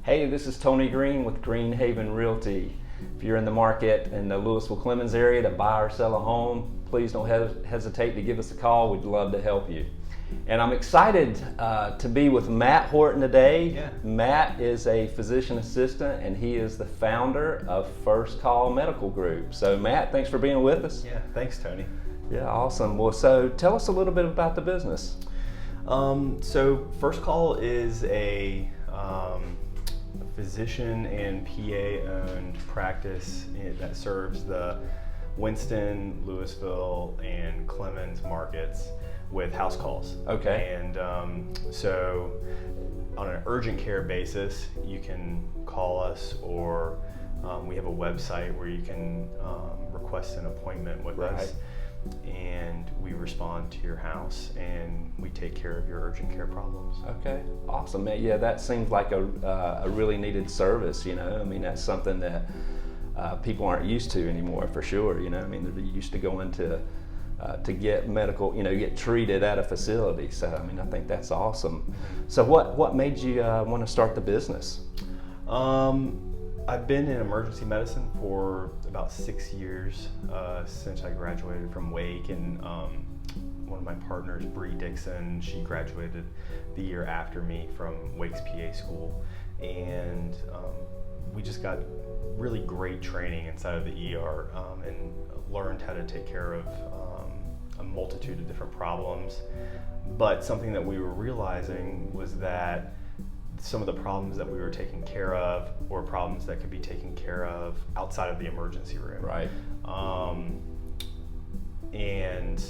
Hey, this is Tony Green with Greenhaven Realty. If you're in the market in the Lewisville-Clemmons area to buy or sell a home, please don't hesitate to give us a call. We'd love to help you. And I'm excited to be with Matt Horton today. Yeah. Matt is a physician assistant and he is the founder of First Call Medical Group. So Matt, thanks for being with us. Yeah, thanks Tony. Yeah, awesome. Well, so tell us a little bit about the business. So First Call is a physician and PA owned practice that serves the Winston, Lewisville, and Clemmons markets with house calls. Okay. And so on an urgent care basis, you can call us, or we have a website where you can request an appointment with us, and we respond to your house and we take care of your urgent care problems. Okay, awesome. Yeah, that seems like a really needed service, you know. I mean, that's something that people aren't used to anymore, for sure, you know. I mean, they're used to going to get medical, you know, get treated at a facility. So, I mean, I think that's awesome. So what made you want to start the business? I've been in emergency medicine for about 6 years since I graduated from Wake, and one of my partners, Bree Dixon, she graduated the year after me from Wake's PA school, and we just got really great training inside of the ER and learned how to take care of a multitude of different problems. But something that we were realizing was that some of the problems that we were taking care of were problems that could be taken care of outside of the emergency room. Right. And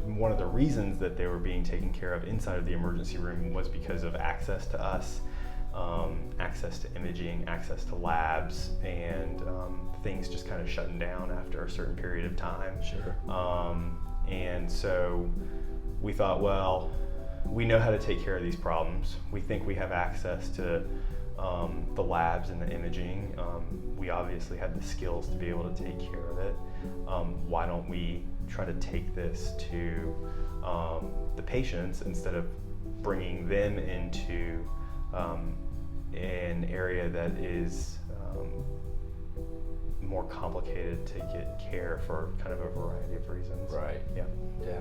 one of the reasons that they were being taken care of inside of the emergency room was because of access to us, access to imaging, access to labs, and things just kind of shutting down after a certain period of time. Sure. And so we thought, well, we know how to take care of these problems. We think we have access to the labs and the imaging. We obviously have the skills to be able to take care of it. Why don't we try to take this to the patients instead of bringing them into an area that is more complicated to get care for kind of a variety of reasons. Right. Yeah. Yeah.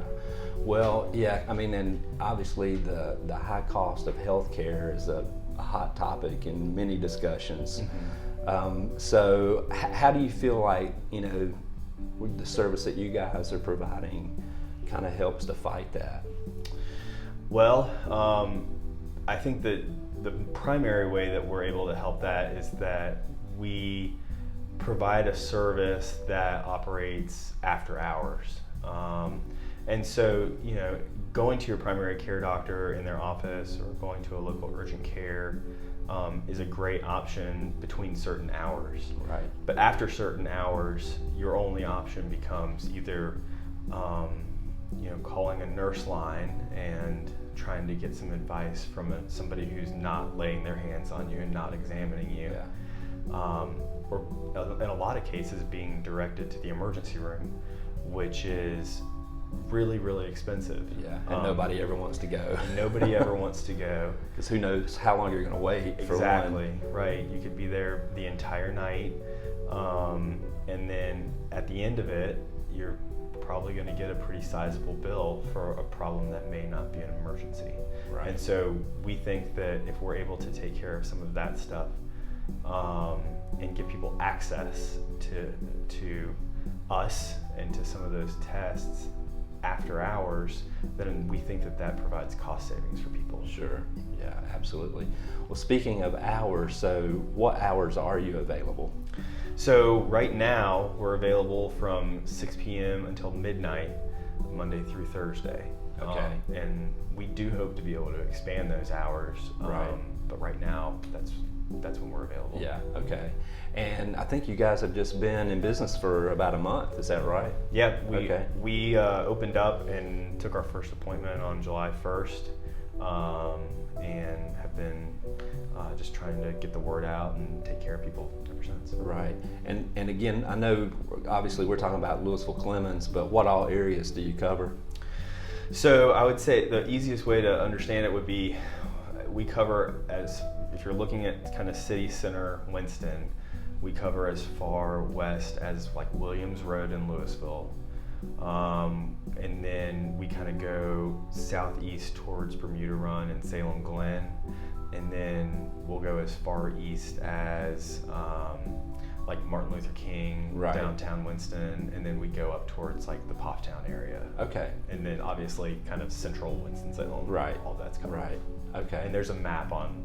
Well, yeah, I mean, and obviously the high cost of healthcare is a hot topic in many discussions. Mm-hmm. So how do you feel like, you know, the service that you guys are providing kind of helps to fight that? Well, I think that the primary way that we're able to help that is that we provide a service that operates after hours. And so, you know, going to your primary care doctor in their office or going to a local urgent care is a great option between certain hours. Right. But after certain hours, your only option becomes either you know, calling a nurse line and trying to get some advice from somebody who's not laying their hands on you and not examining you. Yeah. Or in a lot of cases being directed to the emergency room, which is really, really expensive. Yeah, and nobody ever wants to go. Nobody ever wants to go. Because who knows how long you're going to wait for one. Exactly, right. You could be there the entire night, and then at the end of it, you're probably going to get a pretty sizable bill for a problem that may not be an emergency. Right. And so we think that if we're able to take care of some of that stuff, and give people access to us and to some of those tests after hours, then we think that that provides cost savings for people. Sure, yeah, absolutely. Well, speaking of hours, so what hours are you available? So right now we're available from 6 p.m. until midnight, Monday through Thursday. Okay. And we do hope to be able to expand those hours. Right. But right now, that's when we're available. Yeah, okay. And I think you guys have just been in business for about a month, is that right? Yeah, Okay. we opened up and took our first appointment on July 1st, and have been just trying to get the word out and take care of people ever since. Right. And again, I know obviously we're talking about Lewisville-Clemmons, but what all areas do you cover? So I would say the easiest way to understand it would be we cover, as if you're looking at kind of city center Winston, we cover as far west as like Williams Road in Lewisville. And then we kind of go southeast towards Bermuda Run and Salem Glen. And then we'll go as far east as like Martin Luther King, downtown Winston, and then we go up towards like the Pofftown area. Okay. And then obviously kind of central Winston-Salem. Right. All that's covered. Right. Okay. And there's a map on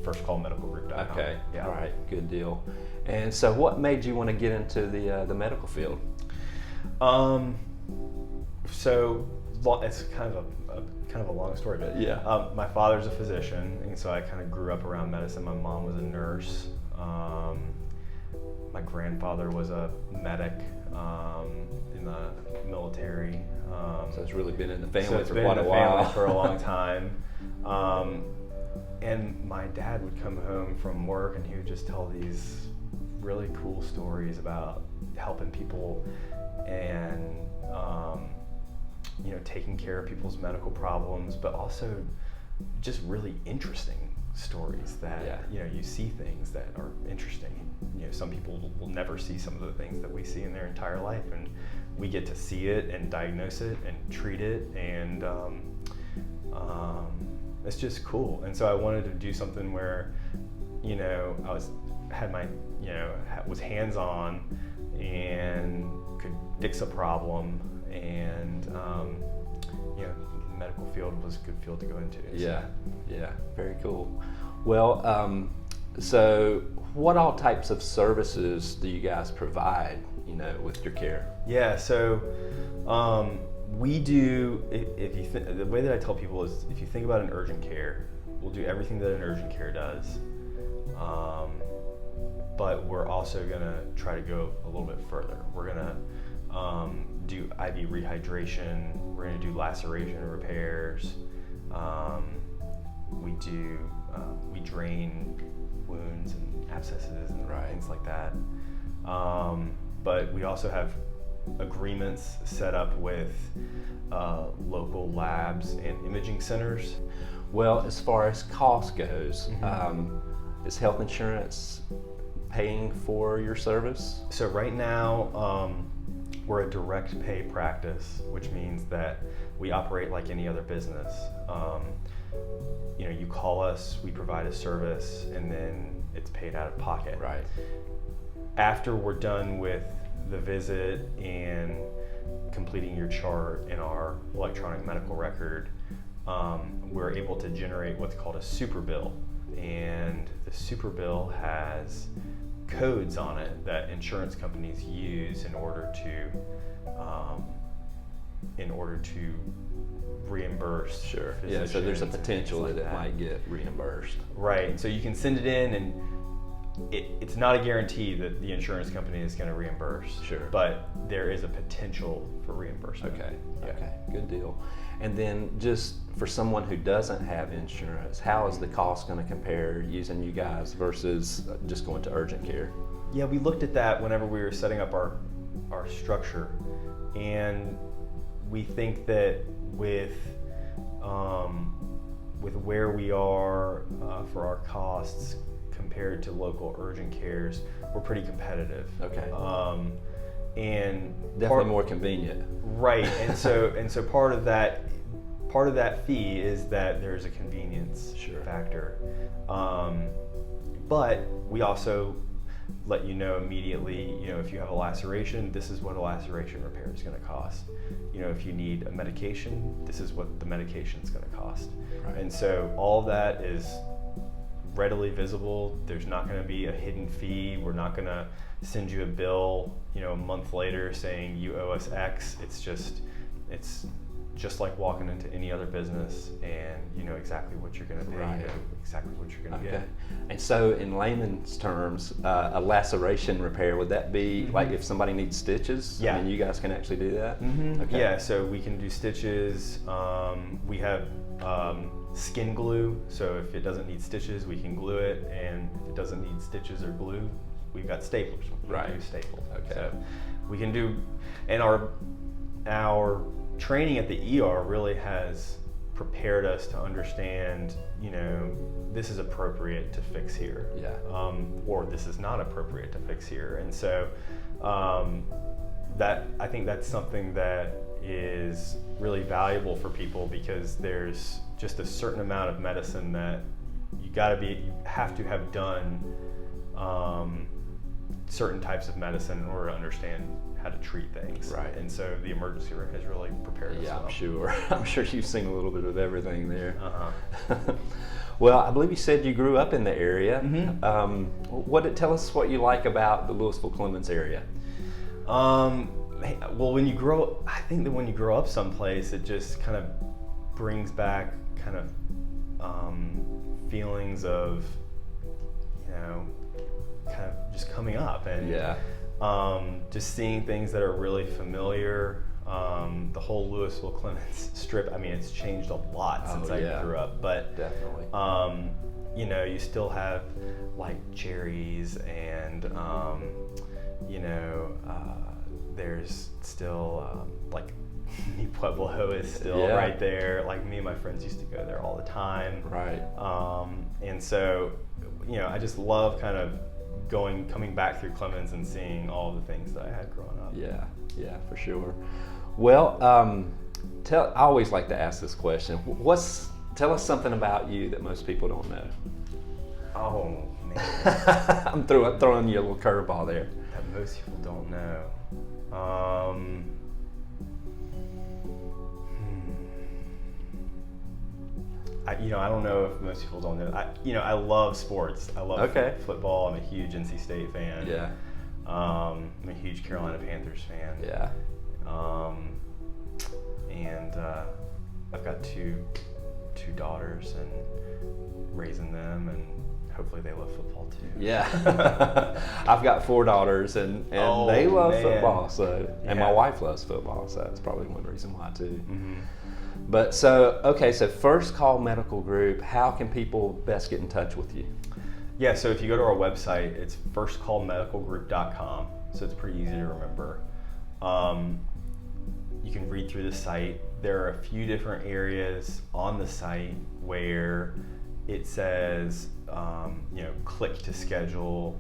firstcallmedicalgroup.com. Okay. Yeah. All right. Good deal. And so, what made you want to get into the medical field? So it's kind of a long story, but yeah. My father's a physician, and so I kind of grew up around medicine. My mom was a nurse. My grandfather was a medic in the military. So it's really been in the family for been quite in a the family while. for a long time. And my dad would come home from work and he would just tell these really cool stories about helping people and taking care of people's medical problems, but also just really interesting stories that you see things that are interesting. Some people will never see some of the things that we see in their entire life, and we get to see it and diagnose it and treat it, and it's just cool. And so I wanted to do something where I was hands-on and could fix a problem, and the medical field was a good field to go into. Yeah, very cool. Well, so what all types of services do you guys provide, with your care? Yeah, so we do, the way that I tell people is, if you think about an urgent care, we'll do everything that an urgent care does. But we're also gonna try to go a little bit further. We're gonna do IV rehydration, we're gonna do laceration repairs, we drain wounds and abscesses and things like that. But we also have agreements set up with local labs and imaging centers. Well, as far as cost goes, is health insurance paying for your service? So right now, we're a direct pay practice, which means that we operate like any other business. You call us, we provide a service, and then it's paid out of pocket. Right. After we're done with the visit and completing your chart in our electronic medical record, we're able to generate what's called a super bill. And the super bill has codes on it that insurance companies use in order to reimburse. Sure. Yeah, so there's a potential that it might get reimbursed. Right. So you can send it in, and it's not a guarantee that the insurance company is going to reimburse. Sure. But there is a potential for reimbursement. Okay. Yeah. Okay. Good deal. And then just for someone who doesn't have insurance, how is the cost going to compare using you guys versus just going to urgent care? Yeah, we looked at that whenever we were setting up our structure, and we think that with where we are for our costs compared to local urgent cares, we're pretty competitive. Okay. And definitely more convenient. Right, and so part of that fee is that there's a convenience factor. But we also let you know immediately, if you have a laceration, this is what a laceration repair is going to cost. If you need a medication, this is what the medication is going to cost. Right. And so all that is readily visible. There's not going to be a hidden fee. We're not going to send you a bill, a month later saying you owe us X. It's just like walking into any other business, and you know exactly what you're going to pay, you know exactly what you're going to get. And so in layman's terms, a laceration repair, would that be like if somebody needs stitches? Yeah. I mean, you guys can actually do that? Okay. Yeah, so we can do stitches. We have skin glue, so if it doesn't need stitches, we can glue it, and if it doesn't need stitches or glue, we've got staplers. We can do staples. Okay. So we can do, and our training at the ER really has prepared us to understand, this is appropriate to fix here, or this is not appropriate to fix here. And so that I think that's something that is really valuable for people, because there's just a certain amount of medicine that you have to have done certain types of medicine in order to understand how to treat things. Right. And so the emergency room has really prepared us well. I'm sure. I'm sure you've seen a little bit of everything there. Uh-huh. Well, I believe you said you grew up in the area. Mm-hmm. Tell us what you like about the Lewisville-Clemmons area. Well, I think that when you grow up someplace, it just kind of brings back kind of feelings of, kind of just coming up and just seeing things that are really familiar. The whole Lewisville-Clemmons strip, it's changed a lot since I grew up, but definitely. You still have like Cherries and there's still like Mi Pueblo is still right there. Like me and my friends used to go there all the time. Right. And so, I just love kind of coming back through Clemmons and seeing all the things that I had growing up. Yeah, for sure. Well, I always like to ask this question. Tell us something about you that most people don't know. Oh man, I'm throwing you a little curveball there. That most people don't know. I don't know if most people don't know. I love sports. I love football. I'm a huge NC State fan. Yeah. I'm a huge Carolina Panthers fan. Yeah. And I've got two daughters, and raising them, and hopefully they love football too. Yeah. I've got 4 daughters, and they love football. So, and my wife loves football, so that's probably one reason why too. Mm-hmm. But so First Call Medical Group, how can people best get in touch with you? Yeah, so if you go to our website, it's firstcallmedicalgroup.com, so it's pretty easy to remember. You can read through the site. There are a few different areas on the site where it says, click to schedule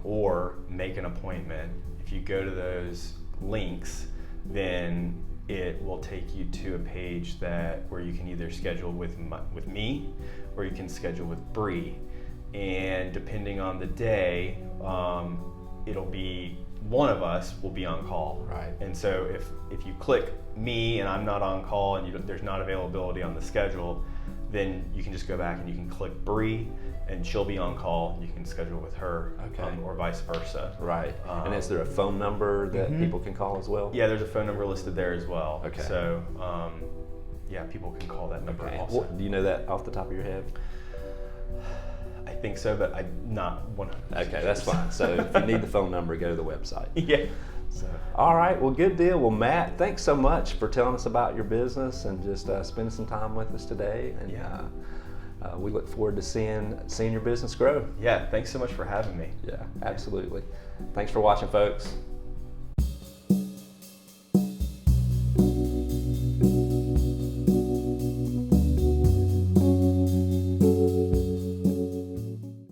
or make an appointment. If you go to those links, then it will take you to a page where you can either schedule with me, or you can schedule with Bree. And depending on the day, it'll be one of us will be on call. Right. And so if you click me and I'm not on call and there's not availability on the schedule, then you can just go back and you can click Bree and she'll be on call and you can schedule with her, or vice versa. Right. And is there a phone number that people can call as well? Yeah, there's a phone number listed there as well. Okay. So people can call that number also. Do you know that off the top of your head? I think so, but I'm not 100%. Okay, that's fine. So if you need the phone number, go to the website. Yeah. So, all right, well, good deal. Well, Matt, thanks so much for telling us about your business and just spending some time with us today. And we look forward to seeing your business grow. Yeah, thanks so much for having me. Yeah, absolutely. Thanks for watching, folks.